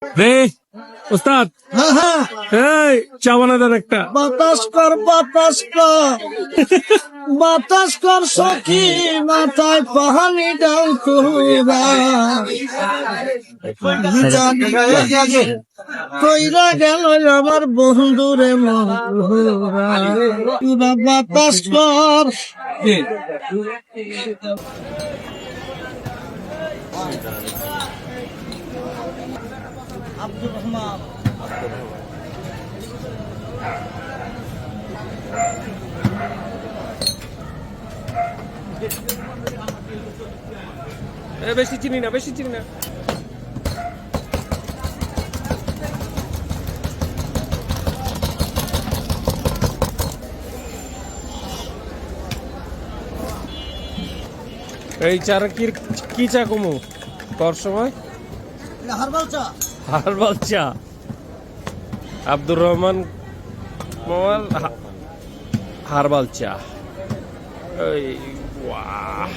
রে ওস্তাদ, এই চা বানা দেন একটা। বাতাস কর বাতাস কর সখী মাথায় পাহানি ডাল তোরা কইরা গেল আমার বন্ধুরে মহুরা তোরা বাতাস কর। আব্দুর রহমান বেশি চিনি না, বেশি চিনি না। এই চারা কি চা কমু তোর সময়? হারবাল চা। হারবাল চা। আব্দুর রহমান মোয়াল হারবাল চা। এই বাহ।